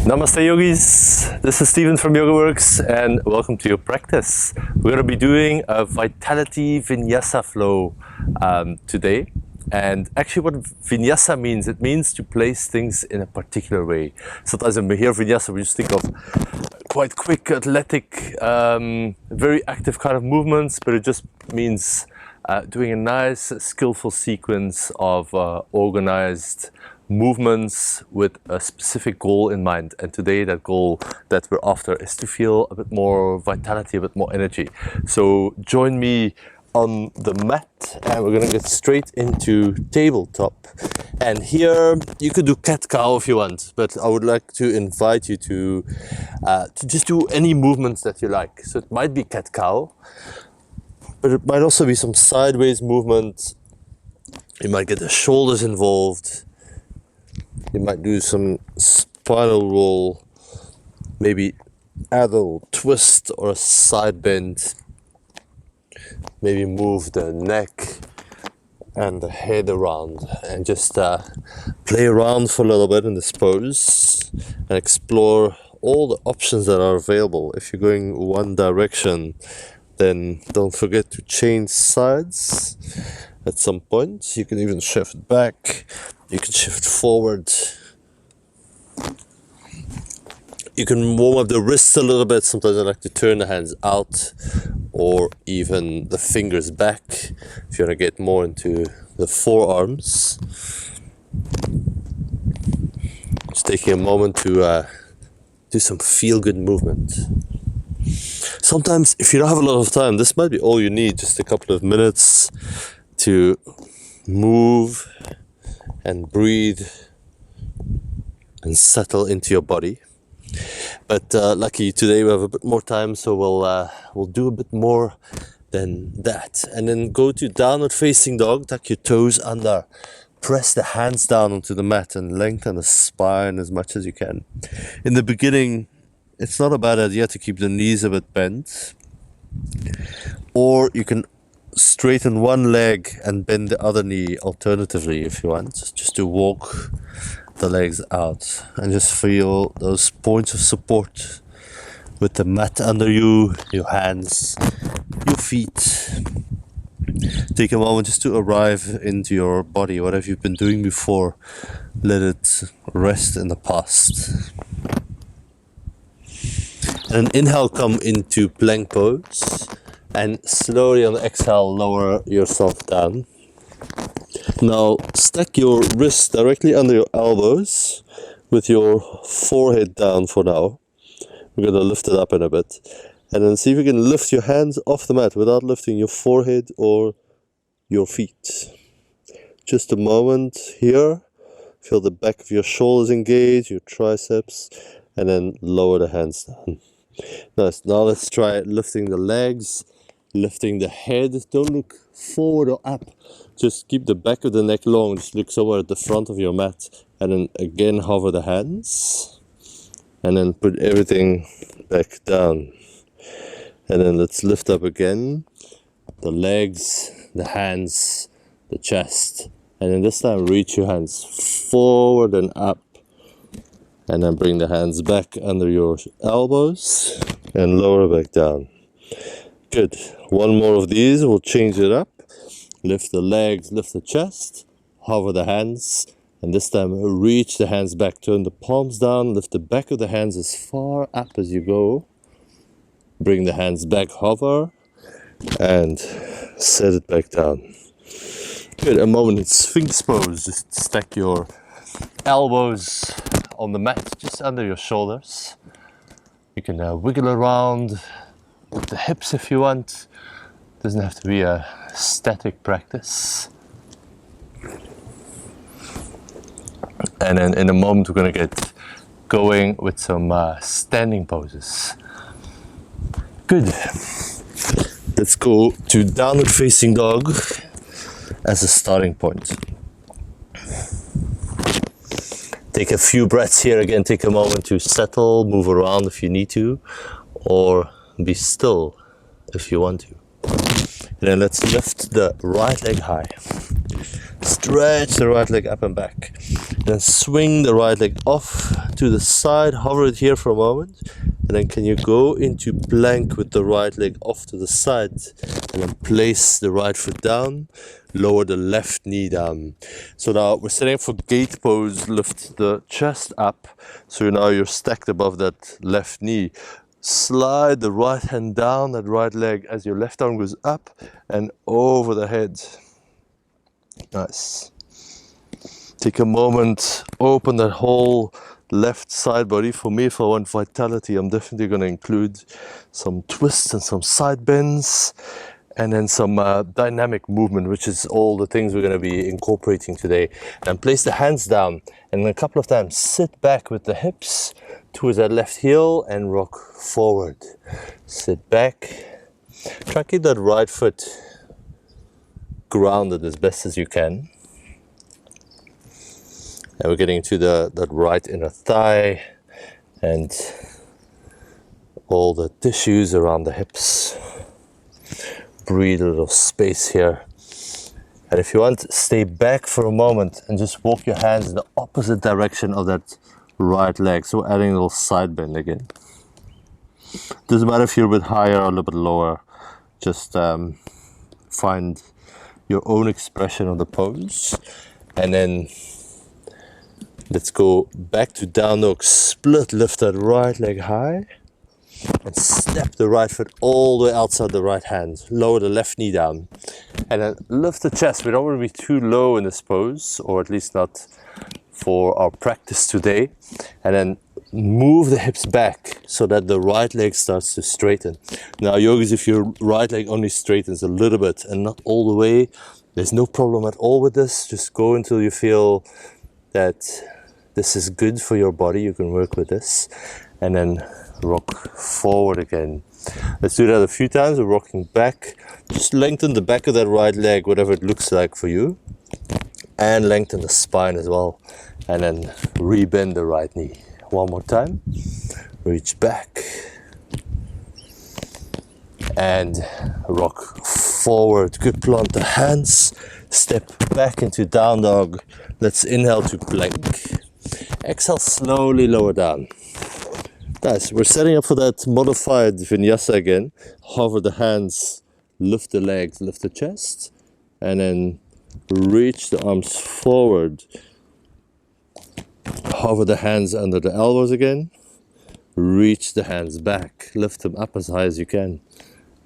Namaste yogis, this is Steven from YogaWorks and welcome to your practice. We're going to be doing a Vitality Vinyasa flow today. And actually what Vinyasa means, it means to place things in a particular way. Sometimes when we hear Vinyasa we just think of quite quick, athletic, very active kind of movements, but it just means doing a nice skillful sequence of organized movements with a specific goal in mind. And today that goal that we're after is to feel a bit more vitality, a bit more energy. So join me on the mat and we're gonna get straight into tabletop. And here you could do cat-cow if you want, but I would like to invite you to just do any movements that you like. So it might be cat-cow, but it might also be some sideways movement. You might get the shoulders involved. You might do some spinal roll, maybe add a little twist or a side bend. Maybe move the neck and the head around and just play around for a little bit in this pose and explore all the options that are available. If you're going one direction, then don't forget to change sides at some point. You can even shift back, you can shift forward. You can warm up the wrists a little bit. Sometimes I like to turn the hands out or even the fingers back if you want to get more into the forearms. Just taking a moment to do some feel-good movement. Sometimes if you don't have a lot of time, this might be all you need, just a couple of minutes to move and breathe and settle into your body. But lucky today we have a bit more time, so we'll do a bit more than that. And then go to downward facing dog, tuck your toes under, press the hands down onto the mat and lengthen the spine as much as you can. In the beginning, it's not a bad idea to keep the knees a bit bent, or you can straighten one leg and bend the other knee alternatively if you want, just to walk the legs out and just feel those points of support with the mat under you, your hands, your feet. Take a moment just to arrive into your body. Whatever you've been doing before, let it rest in the past. And inhale, come into plank pose, and slowly on the exhale lower yourself down. Now stack your wrists directly under your elbows with your forehead down for now. We're going to lift it up in a bit. And then see if you can lift your hands off the mat without lifting your forehead or your feet. Just a moment here. Feel the back of your shoulders engage, your triceps, and then lower the hands down. Nice. Now let's try lifting the legs, lifting the head. Don't look forward or up. Just keep the back of the neck long. Just look somewhere at the front of your mat. And then again hover the hands. And then put everything back down. And then let's lift up again. The legs, the hands, the chest. And then this time reach your hands forward and up. And then bring the hands back under your elbows. And lower back down. Good. One more of these. We'll change it up. Lift the legs, lift the chest, hover the hands, and this time reach the hands back, turn the palms down, lift the back of the hands as far up as you go, bring the hands back, hover, and set it back down. Good, a moment in Sphinx pose, just stack your elbows on the mat, just under your shoulders. You can wiggle around with the hips if you want. Doesn't have to be a static practice. And then in a moment we're going to get going with some standing poses. Good. Let's go to downward facing dog as a starting point. Take a few breaths here. Again, take a moment to settle, move around if you need to, or be still if you want to. And then let's lift the right leg high. Stretch the right leg up and back. Then swing the right leg off to the side, hover it here for a moment. And then can you go into plank with the right leg off to the side. And then place the right foot down, lower the left knee down. So now we're setting up for gate pose, lift the chest up. So now you're stacked above that left knee. Slide the right hand down that right leg as your left arm goes up and over the head. Nice. Take a moment, open that whole left side body. For me, if I want vitality, I'm definitely going to include some twists and some side bends, and then some dynamic movement, which is all the things we're going to be incorporating today. And place the hands down, and a couple of times sit back with the hips towards that left heel and rock forward. Sit back. Try to keep that right foot grounded as best as you can. And we're getting to that right inner thigh and all the tissues around the hips. Breathe a little space here. And if you want, stay back for a moment and just walk your hands in the opposite direction of that right leg. So adding a little side bend again. Doesn't matter if you're a bit higher or a little bit lower. Just find your own expression of the pose. And then let's go back to down dog split. Lift that right leg high and step the right foot all the way outside the right hand. Lower the left knee down and then lift the chest. We don't want to be too low in this pose, or at least not for our practice today. And then move the hips back so that the right leg starts to straighten. Now yogis, if your right leg only straightens a little bit and not all the way, there's no problem at all with this. Just go until you feel that this is good for your body. You can work with this and then rock forward again. Let's do that a few times. We're rocking back. Just lengthen the back of that right leg, whatever it looks like for you, and lengthen the spine as well, and then rebend the right knee. One more time. Reach back and rock forward. Good. Plant the hands. Step back into down dog. Let's inhale to plank. Exhale, slowly lower down. Nice. We're setting up for that modified vinyasa again. Hover the hands, lift the legs, lift the chest, and then reach the arms forward. Hover the hands under the elbows again. Reach the hands back. Lift them up as high as you can.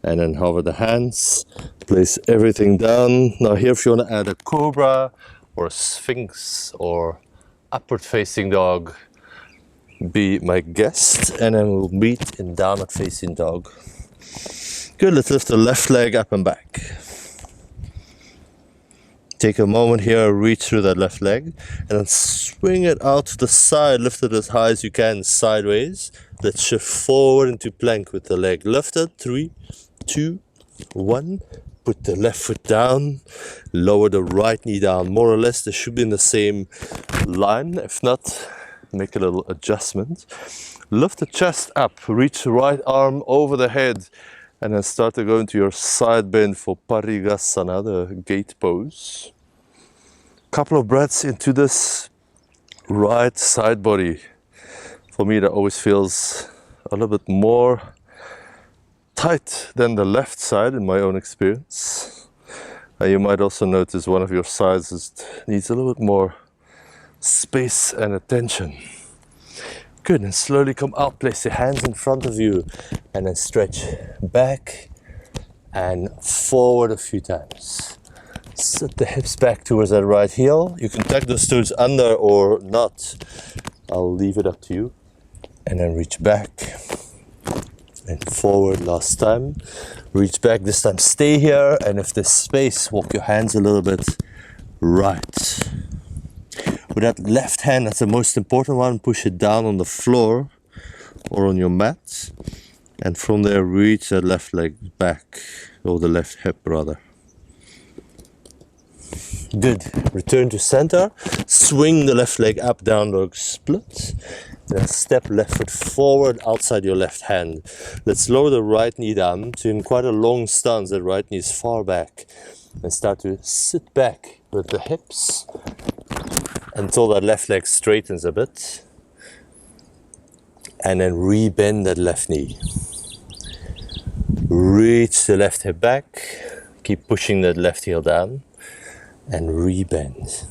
And then hover the hands. Place everything down. Now here, if you want to add a cobra or a sphinx or upward facing dog, be my guest, and then we'll meet in downward facing dog. Good. Let's lift the left leg up and back. Take a moment here, reach through that left leg, and then swing it out to the side. Lift it as high as you can, sideways. Let's shift forward into plank with the leg lifted. 3, 2, 1. Put the left foot down. Lower the right knee down. More or less, they should be in the same line. If not, make a little adjustment. Lift the chest up. Reach the right arm over the head. And then start to go into your side bend for Parigasana, the gate pose. Couple of breaths into this right side body. For me, that always feels a little bit more tight than the left side in my own experience. You might also notice one of your sides needs a little bit more space and attention. Good, and slowly come out, place your hands in front of you, and then stretch back and forward a few times. Sit the hips back towards that right heel. You can tuck those toes under or not. I'll leave it up to you. And then reach back and forward last time. Reach back, this time stay here, and if there's space, walk your hands a little bit right. With that left hand, that's the most important one, push it down on the floor or on your mat. And from there, reach that left leg back, or the left hip rather. Good. Return to center. Swing the left leg up, down dog split. Then step left foot forward outside your left hand. Let's lower the right knee down to in quite a long stance. The right knee is far back. And start to sit back with the hips until that left leg straightens a bit. And then re-bend that left knee. Reach the left hip back. Keep pushing that left heel down. And re-bend.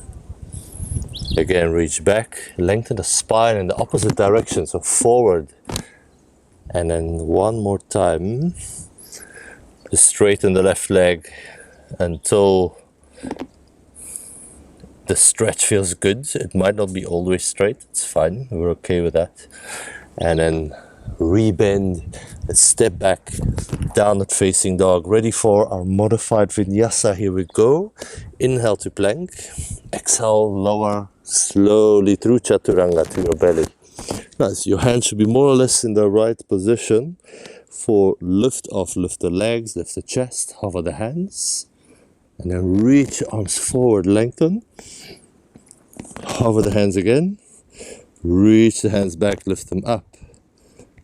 Again, reach back. Lengthen the spine in the opposite direction, so forward. And then one more time. Just straighten the left leg until the stretch feels good. It might not be always straight. It's fine. We're okay with that. And then re-bend and step back, downward facing dog. Ready for our modified vinyasa. Here we go. Inhale to plank. Exhale, lower slowly through chaturanga to your belly. Nice. Your hands should be more or less in the right position for lift off. Lift the legs, lift the chest, hover the hands. And then reach arms forward, lengthen. Hover the hands again. Reach the hands back, lift them up.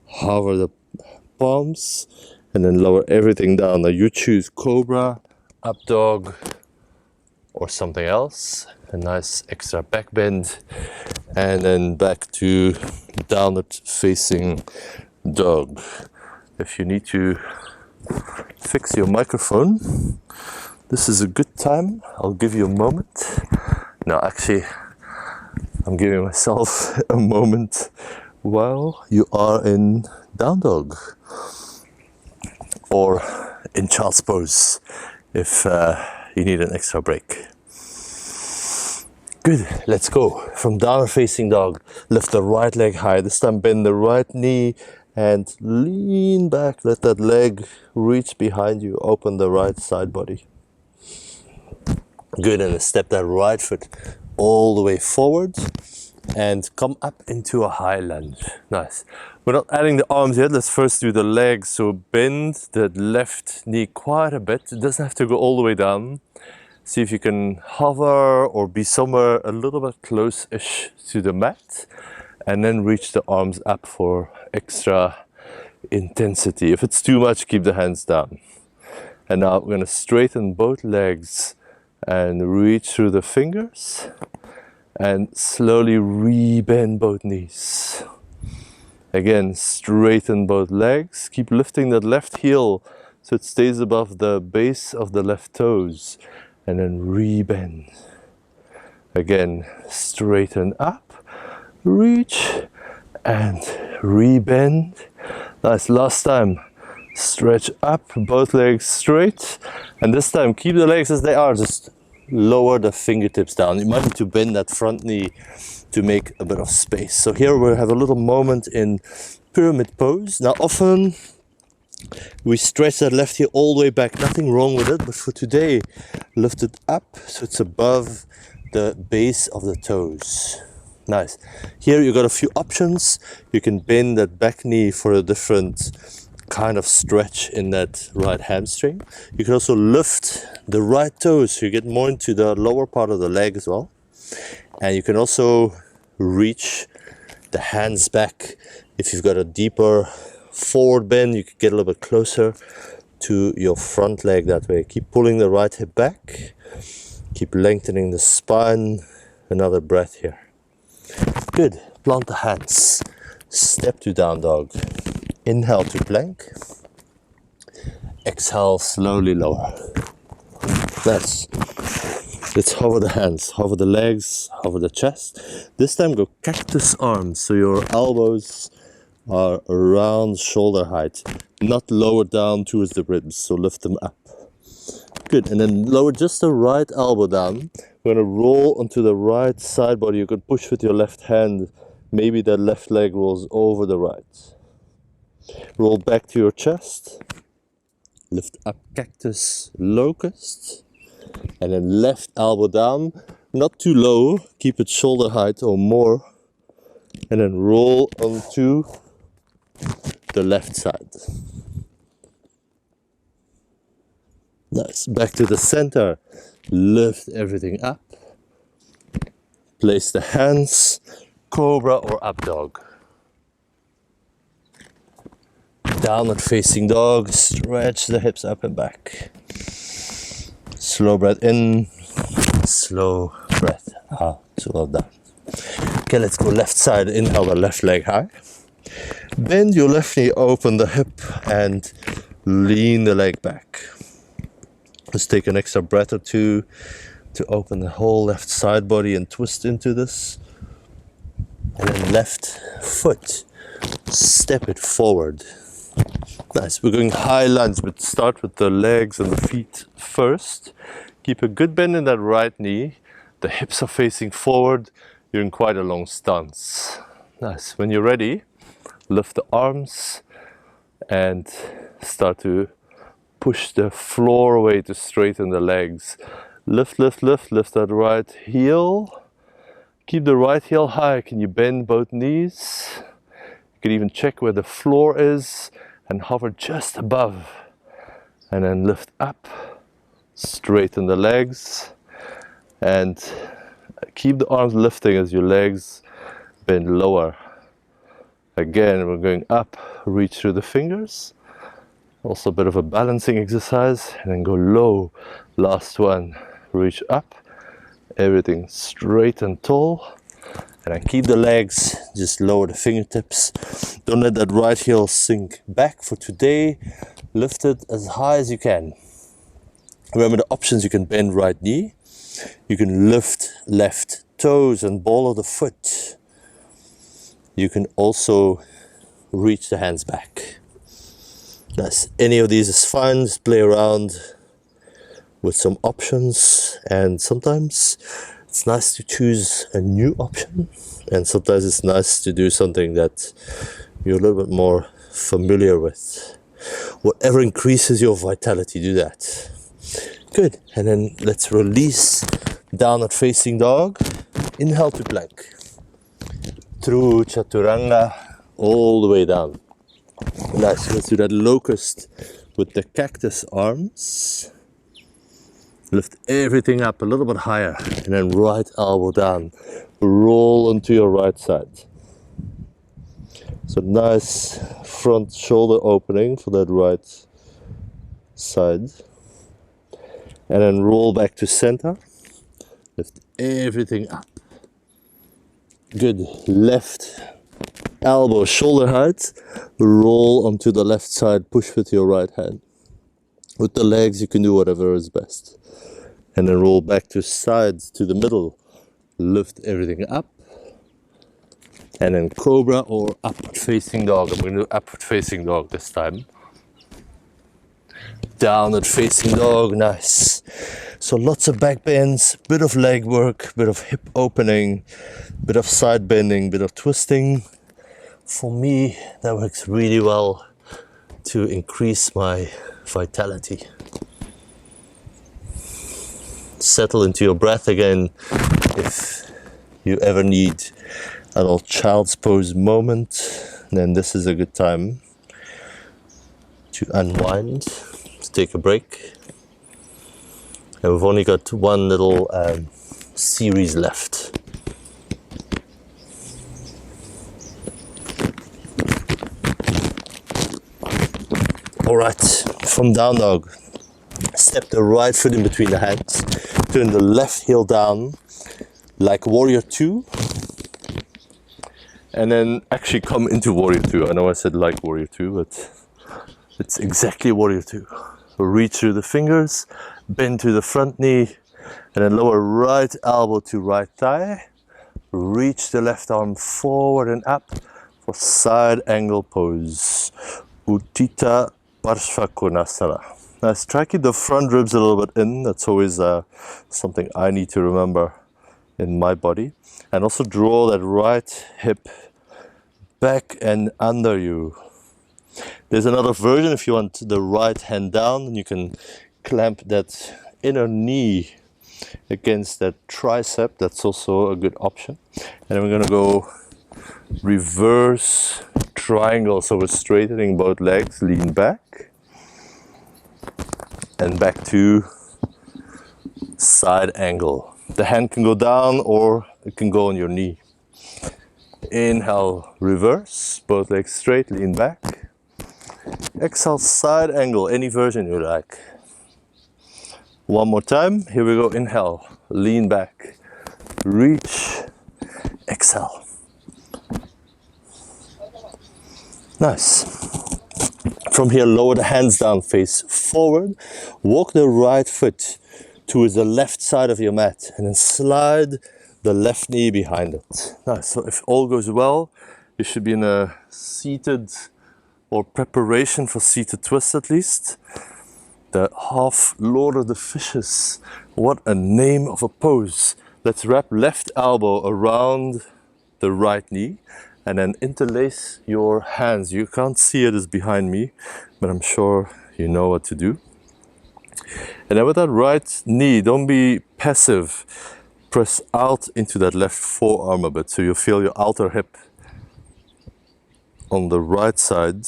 Hover the palms. And then lower everything down. Now you choose cobra, up dog, or something else. A nice extra back bend. And then back to downward facing dog. If you need to fix your microphone, this is a good time. I'll give you a moment. No, actually, I'm giving myself a moment while you are in down dog or in child's pose if you need an extra break. Good, let's go. From downward facing dog, lift the right leg high. This time bend the right knee and lean back. Let that leg reach behind you. Open the right side body. Good, and then step that right foot all the way forward and come up into a high lunge. Nice. We're not adding the arms yet. Let's first do the legs. So bend the left knee quite a bit. It doesn't have to go all the way down. See if you can hover or be somewhere a little bit close-ish to the mat. And then reach the arms up for extra intensity. If it's too much, keep the hands down. And now we're going to straighten both legs and reach through the fingers. And slowly re-bend both knees. Again, straighten both legs. Keep lifting that left heel so it stays above the base of the left toes. And then re-bend. Again, straighten up, reach, and re-bend. Nice, last time. Stretch up, both legs straight. And this time, keep the legs as they are. Just lower the fingertips down. You might need to bend that front knee to make a bit of space. So here we'll have a little moment in pyramid pose. Now often we stretch that left heel all the way back, nothing wrong with it, but for today, lift it up so it's above the base of the toes. Nice. Here you got a few options. You can bend that back knee for a different kind of stretch in that right hamstring. You can also lift the right toes so you get more into the lower part of the leg as well. And you can also reach the hands back. If you've got a deeper forward bend, you can get a little bit closer to your front leg that way. Keep pulling the right hip back. Keep lengthening the spine. Another breath here. Good. Plant the hands. Step to down dog. Inhale to plank. Exhale, slowly lower. Nice. Let's hover the hands, hover the legs, hover the chest. This time go cactus arms, so your elbows are around shoulder height, not lower down towards the ribs, so lift them up. Good, and then lower just the right elbow down. We're gonna roll onto the right side body. You can push with your left hand. Maybe that left leg rolls over the right. Roll back to your chest. Lift up cactus, locust. And then left elbow down. Not too low. Keep it shoulder height or more. And then roll onto the left side. Nice. Back to the center. Lift everything up. Place the hands. Cobra or up dog. Downward facing dog. Stretch the hips up and back. Slow breath in. slow breath out. Well done. Okay, let's go left side. Inhale the left leg high. Bend your left knee, open the hip, and lean the leg back. Let's take an extra breath or two to open the whole left side body and twist into this. And then left foot, step it forward. Nice, we're going high lunge, but start with the legs and the feet first. Keep a good bend in that right knee. The hips are facing forward. You're in quite a long stance. Nice, when you're ready, lift the arms and start to push the floor away to straighten the legs. Lift, lift, lift, lift that right heel. Keep the right heel high. Can you bend both knees? You can even check where the floor is and hover just above. And then lift up, straighten the legs, and keep the arms lifting as your legs bend lower. Again, we're going up, reach through the fingers. Also a bit of a balancing exercise, and then go low. Last one, reach up, everything straight and tall. And then keep the legs, just lower the fingertips. Don't let that right heel sink back for today. Lift it as high as you can. Remember the options: you can bend right knee, you can lift left toes and ball of the foot. You can also reach the hands back. Nice. Any of these is fine. Just play around with some options, and sometimes it's nice to choose a new option, and sometimes it's nice to do something that you're a little bit more familiar with. Whatever increases your vitality, do that. Good. And then let's release downward facing dog. Inhale to plank. Through chaturanga all the way down. Nice. Let's do that locust with the cactus arms. Lift everything up a little bit higher, and then right elbow down. Roll onto your right side. So nice front shoulder opening for that right side. And then roll back to center. Lift everything up. Good. Left elbow shoulder height. Roll onto the left side. Push with your right hand. With the legs, you can do whatever is best. And then roll back to sides, to the middle. Lift everything up. And then cobra or upward facing dog. I'm going to do upward facing dog this time. Downward facing dog, nice. So lots of back bends, bit of leg work, bit of hip opening, bit of side bending, bit of twisting. For me, that works really well to increase my vitality. Settle into your breath again. If you ever need a little child's pose moment, then this is a good time to unwind, to take a break. And we've only got one little series left. All right, from down dog, step the right foot in between the hands, turn the left heel down like warrior two, and then actually come into warrior two. I know I said like warrior two, but it's exactly warrior two. Reach through the fingers, bend to the front knee, and then lower right elbow to right thigh. Reach the left arm forward and up for side angle pose. Utthita Parsvakonasana. Nice. Try to keep the front ribs a little bit in. That's always something I need to remember in my body. And also draw that right hip back and under you. There's another version if you want the right hand down, and you can clamp that inner knee against that tricep. That's also a good option. And then we're going to go reverse triangle. So we're straightening both legs, lean back, and back to side angle. The hand can go down or it can go on your knee. Inhale, reverse, both legs straight, lean back. Exhale, side angle, any version you like. One more time, here we go, inhale, lean back, reach, exhale. Nice. From here, lower the hands down, face forward. Walk the right foot towards the left side of your mat and then slide the left knee behind it. Nice. So if all goes well, you should be in a seated or preparation for seated twist at least. The half Lord of the Fishes. What a name of a pose. Let's wrap left elbow around the right knee and then interlace your hands. You can't see it, it's behind me, but I'm sure you know what to do. And then with that right knee, don't be passive. Press out into that left forearm a bit so you feel your outer hip on the right side.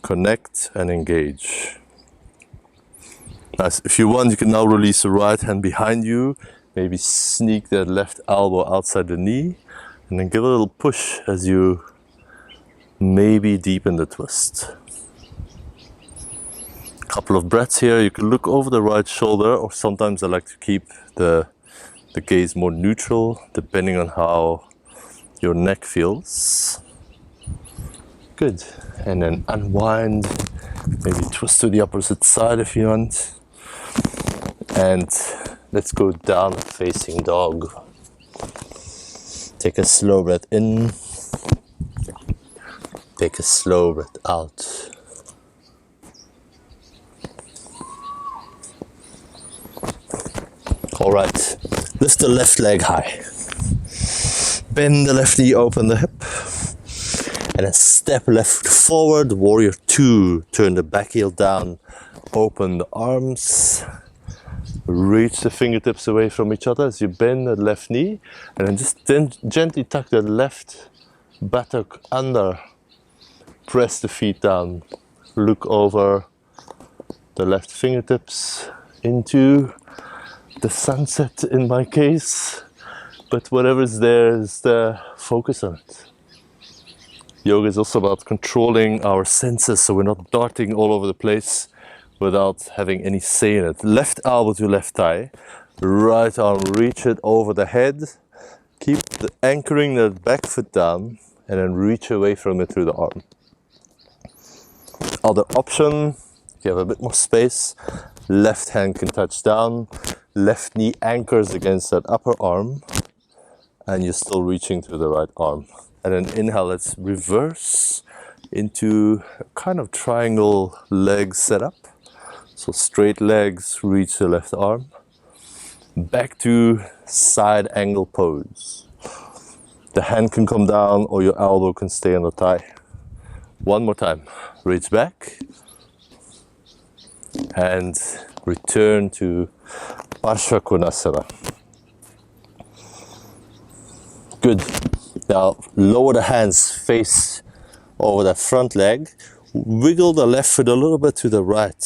Connect and engage. Nice. If you want, you can now release the right hand behind you. Maybe sneak that left elbow outside the knee. And then give a little push as you maybe deepen the twist. Couple of breaths here. You can look over the right shoulder, or sometimes I like to keep the gaze more neutral, depending on how your neck feels. Good. And then unwind. Maybe twist to the opposite side if you want. And let's go down facing dog. Take a slow breath in. Take a slow breath out. All right, lift the left leg high. Bend the left knee, open the hip. And then step left forward, warrior two. Turn the back heel down, open the arms. Reach the fingertips away from each other as you bend the left knee. And then just gently tuck the left buttock under. Press the feet down. Look over the left fingertips into the sunset in my case. But whatever's there is the focus on it. Yoga is also about controlling our senses so we're not darting all over the place without having any say in it. Left elbow to left thigh, right arm, reach it over the head. Keep anchoring the back foot down and then reach away from it through the arm. Other option, if you have a bit more space, left hand can touch down, left knee anchors against that upper arm, and you're still reaching through the right arm. And then inhale, let's reverse into a kind of triangle leg setup. So straight legs, reach the left arm. Back to side angle pose. The hand can come down or your elbow can stay on the thigh. One more time. Reach back. And return to Parsva Konasana. Good. Now lower the hands, face over the front leg. Wiggle the left foot a little bit to the right.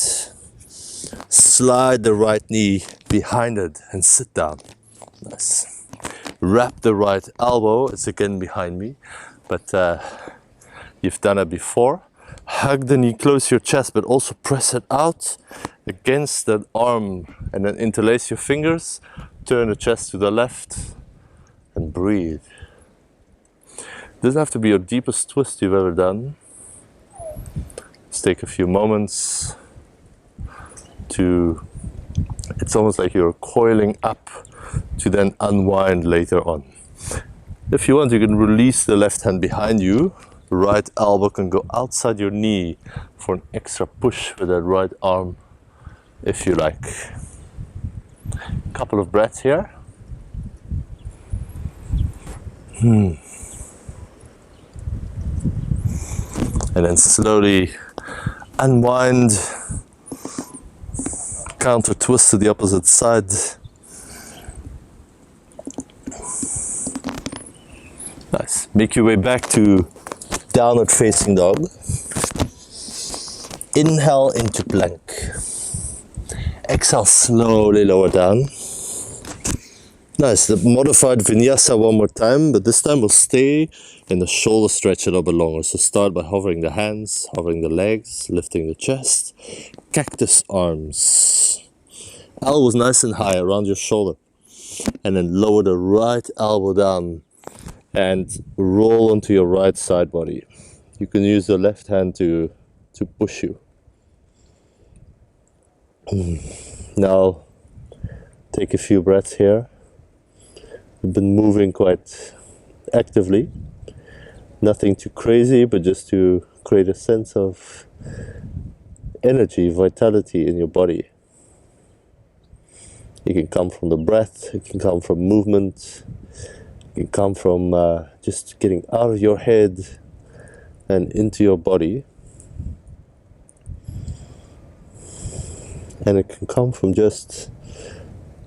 Slide the right knee behind it and sit down. Nice. Wrap the right elbow. It's again behind me, but you've done it before. Hug the knee, close your chest, but also press it out against that arm and then interlace your fingers. Turn the chest to the left and breathe. Doesn't have to be your deepest twist you've ever done. Just take a few moments to, it's almost like you're coiling up to then unwind later on. If you want, you can release the left hand behind you. The right elbow can go outside your knee for an extra push with that right arm, if you like. Couple of breaths here. And then slowly unwind, counter twist to the opposite side. Nice. Make your way back to downward facing dog. Inhale into plank. Exhale, slowly lower down. Nice. The modified vinyasa one more time, but this time we'll stay in the shoulder stretch a little bit longer. So start by hovering the hands, hovering the legs, lifting the chest. Cactus arms. Elbows nice and high around your shoulder. and then lower the right elbow down and roll onto your right side body. You can use the left hand to push you. Now take a few breaths here. We've been moving quite actively. Nothing too crazy, but just to create a sense of energy, vitality in your body. It can come from the breath, it can come from movement, it can come from just getting out of your head and into your body. And it can come from just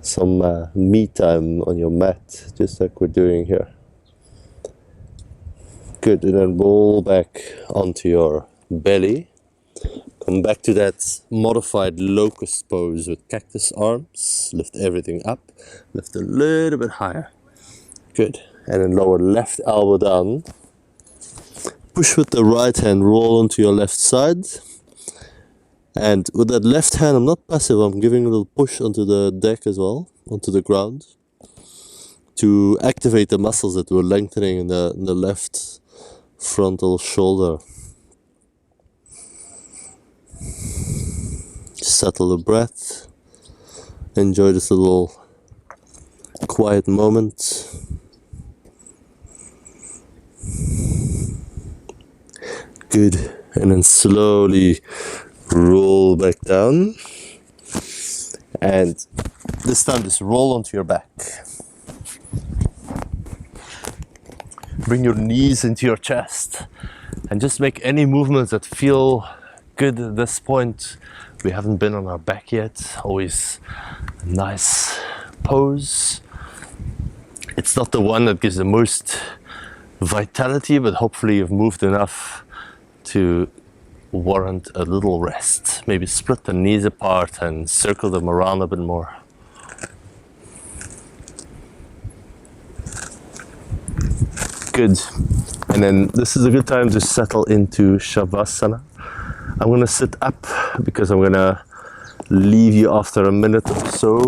some me time on your mat, just like we're doing here. Good, and then roll back onto your belly. Come back to that modified locust pose with cactus arms. Lift everything up, lift a little bit higher. Good, and then lower left elbow down. Push with the right hand, roll onto your left side. And with that left hand, I'm not passive, I'm giving a little push onto the deck as well, onto the ground, to activate the muscles that we're lengthening in the left frontal shoulder. Settle the breath. Enjoy this little quiet moment. Good. And then slowly roll back down. And this time just roll onto your back. Bring your knees into your chest and just make any movements that feel good at this point. We haven't been on our back yet. Always a nice pose. It's not the one that gives the most vitality, but hopefully you've moved enough to warrant a little rest. Maybe split the knees apart and circle them around a bit more. Good. And then this is a good time to settle into Shavasana. I'm gonna sit up because I'm gonna leave you after a minute or so.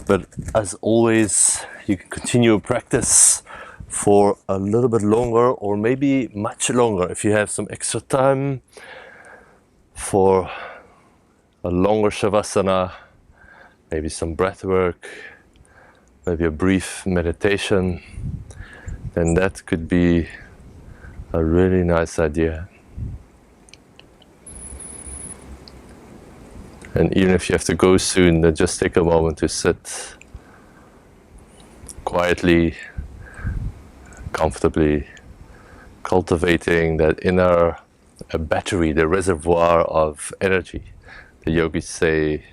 But as always, you can continue practice for a little bit longer or maybe much longer if you have some extra time for a longer Shavasana, maybe some breath work, maybe a brief meditation. Then that could be a really nice idea. And even if you have to go soon, then just take a moment to sit quietly, comfortably, cultivating that inner battery, the reservoir of energy. The yogis say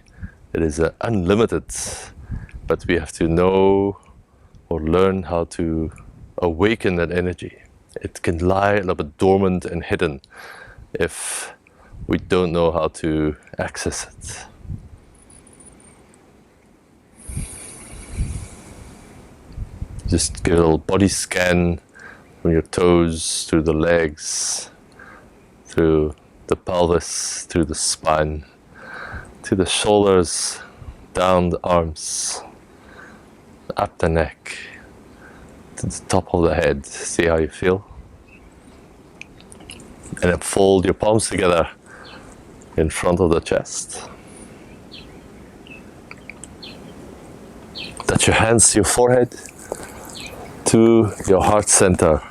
it is unlimited, but we have to know or learn how to awaken that energy. It can lie a little bit dormant and hidden if we don't know how to access it. Just give a little body scan from your toes through the legs, through the pelvis, through the spine, to the shoulders, down the arms, up the neck, to the top of the head. See how you feel? And then fold your palms together in front of the chest. Touch your hands to your forehead, to your heart center,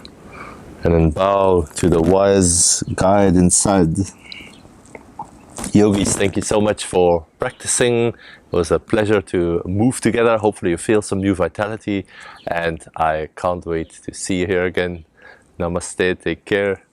and then bow to the wise guide inside. Yogis, thank you so much for practicing. It was a pleasure to move together. Hopefully you feel some new vitality, and I can't wait to see you here again. Namaste, take care.